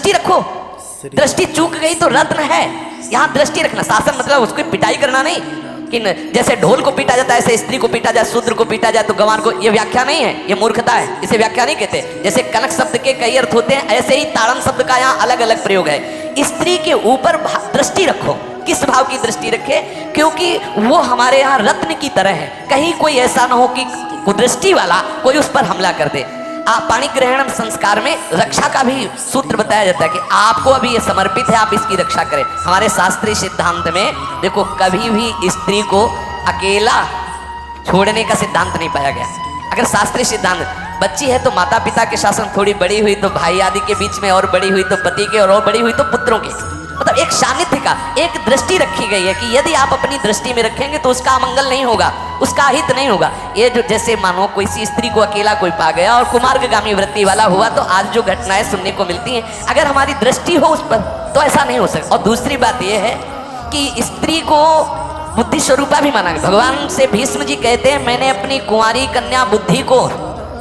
दृष्टि रखो। दृष्टि चूक गई तो रत्न है। यहाँ दृष्टि रखना, शासन मतलब उसकी पिटाई करना नहीं कि जैसे ढोल को पीटा जाता है ऐसे स्त्री को पीटा जाए, शूद्र को पीटा जाए तो गंवार को, ये व्याख्या नहीं है, ये मूर्खता है, इसे व्याख्या नहीं कहते। जैसे कनक शब्द के कई अर्थ होते हैं, ऐसे ही ताड़न शब्द का यहाँ अलग अलग प्रयोग है। स्त्री के ऊपर दृष्टि रखो। किस भाव की दृष्टि रखे? क्योंकि वो हमारे यहाँ रत्न की तरह है। कहीं कोई ऐसा ना हो कि कुदृष्टि वाला कोई उस पर हमला कर दे। पाणी ग्रहण संस्कार में रक्षा का भी सूत्र बताया जाता है कि आपको अभी ये समर्पित है, आप इसकी रक्षा करें। हमारे शास्त्रीय सिद्धांत में देखो, कभी भी स्त्री को अकेला छोड़ने का सिद्धांत नहीं पाया गया। अगर शास्त्रीय सिद्धांत, बच्ची है तो माता पिता के शासन, थोड़ी बड़ी हुई तो भाई आदि के बीच में, और बड़ी हुई तो पति के, और बड़ी हुई तो पुत्रों के, मतलब एक सानिध्य का एक दृष्टि रखी गई है कि यदि आप अपनी दृष्टि में रखेंगे तो उसका अमंगल नहीं होगा, उसका हित नहीं होगा। ये जो जैसे मानो कोई सी स्त्री को अकेला कोई पा गया और कुमार्गामी वृत्ति वाला हुआ, तो आज जो घटनाएं सुनने को मिलती हैं, अगर हमारी दृष्टि हो उस पर तो ऐसा नहीं हो सकता। और दूसरी बात यह है कि स्त्री को बुद्धि स्वरूपा भी माना गया। भगवान से भीष्म जी कहते हैं, मैंने अपनी कुंवारी कन्या बुद्धि को,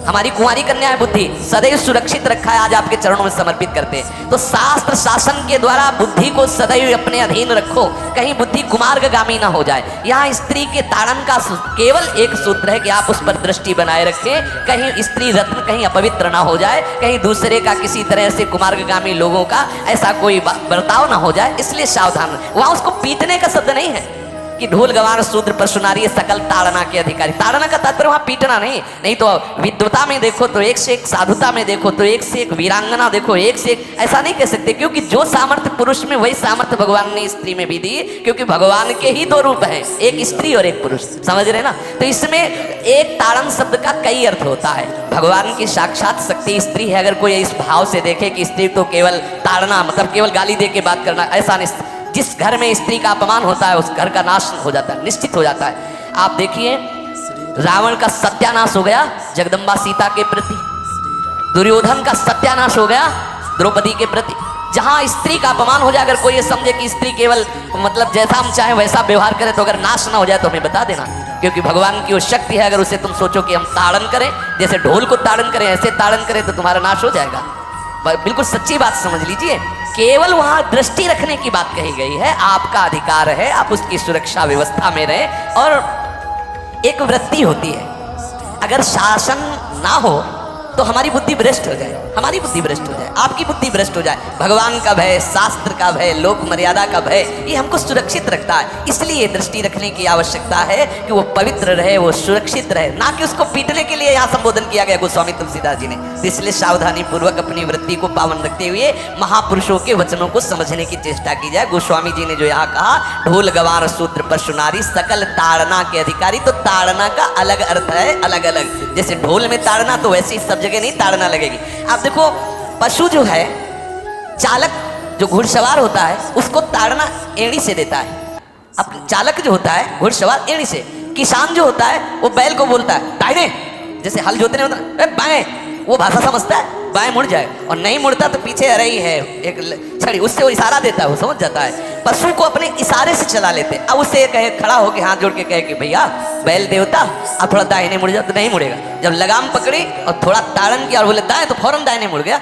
हमारी कुंवारी कन्या है बुद्धि, सदैव सुरक्षित रखा है, आज आपके चरणों में समर्पित करते हैं। तो शास्त्र शासन के द्वारा बुद्धि को सदैव अपने अधीन रखो, कहीं बुद्धि कुमार्गामी ना हो जाए। यहाँ स्त्री के ताड़न का केवल एक सूत्र है कि आप उस पर दृष्टि बनाए रखें, कहीं स्त्री रत्न कहीं अपवित्र ना हो जाए, कहीं दूसरे का किसी तरह से कुमार्गामी लोगों का ऐसा कोई बर्ताव ना हो जाए, इसलिए सावधान। वहाँ उसको पीटने का शब्द नहीं है कि ढोल गवार शूद्र पशु नारी सकल ताड़ना के अधिकारी। ताड़ना का तात्पर्य वहां पीटना नहीं तो विद्वता में देखो तो एक से एक, साधुता में देखो तो एक से एक, वीरांगना देखो एक से एक, ऐसा नहीं कह सकते। क्योंकि जो सामर्थ्य पुरुष में, वही सामर्थ्य भगवान ने स्त्री में भी दी, क्योंकि भगवान के ही दो रूप हैं, एक स्त्री और एक पुरुष, समझ रहे ना। तो इसमें एक ताड़न शब्द का कई अर्थ होता है। भगवान की साक्षात शक्ति स्त्री है। अगर कोई इस भाव से देखे कि स्त्री तो केवल ताड़ना मतलब केवल गाली दे के बात करना, ऐसा नहीं। जिस घर में स्त्री का अपमान होता है उस घर का नाश हो जाता है, निश्चित हो जाता है। आप देखिए, रावण का सत्यानाश हो गया जगदम्बा सीता के प्रति, दुर्योधन का सत्यानाश हो गया द्रौपदी के प्रति। जहां स्त्री का अपमान हो जाए, अगर कोई ये समझे कि स्त्री केवल मतलब जैसा हम चाहें वैसा व्यवहार करे, तो अगर नाश ना हो जाए तो हमें बता देना, क्योंकि भगवान की वो शक्ति है। अगर उसे तुम सोचो कि हम ताड़न करें, जैसे ढोल को ताड़न करें ऐसे ताड़न करें, तो तुम्हारा नाश हो जाएगा। बिल्कुल सच्ची बात समझ लीजिए। केवल वहां दृष्टि रखने की बात कही गई है। आपका अधिकार है, आप उसकी सुरक्षा व्यवस्था में रहें। और एक वृत्ति होती है, अगर शासन ना हो तो हमारी बुद्धि भ्रष्ट हो जाए, हमारी बुद्धि भ्रष्ट हो जाए, आपकी बुद्धि भ्रष्ट हो जाए। भगवान का भय, शास्त्र का भय, लोक मर्यादा का भय, ये हमको सुरक्षित रखता है। इसलिए दृष्टि रखने की आवश्यकता है कि वो पवित्र रहे, वो सुरक्षित रहे, ना कि उसको पीटने के लिए यहाँ संबोधन किया गया गोस्वामी तुलसीदास जी ने। इसलिए सावधानी पूर्वक अपनी वृत्ति को पावन रखते हुए महापुरुषों के वचनों को समझने की चेष्टा की जाए। गोस्वामी जी ने जो यहाँ कहा, ढोल गवार शूद्र पशु नारी सकल ताड़ना के अधिकारी, तो ताड़ना का अलग अर्थ है, अलग अलग। जैसे ढोल में ताड़ना, तो वैसे ही सब जगह नहीं ताड़ना लगेगी। आप देखो, पशु जो है, चालक जो घुड़सवार होता है उसको ताड़ना एड़ी से देता है। अब चालक जो होता है घुड़सवार एड़ी से, किसान जो होता है वो बैल को बोलता है दाहिने, जैसे हल जोतने होता है बाएं, वो भाषा समझता है, बाएं मुड़ जाए, और नहीं मुड़ता तो पीछे आ रही है एक छड़ी, उससे वो इशारा देता है, वो समझ जाता है। पशु को अपने इशारे से चला लेते। अब उससे कहे, खड़ा होकर हाथ जोड़ के कहे कि भैया बैल देवता अब थोड़ा दाहिने मुड़ जाओ, तो नहीं मुड़ेगा। जब लगाम पकड़ी और थोड़ा ताड़न किया और बोले दाएं, तो फौरन दाहिने मुड़ गया।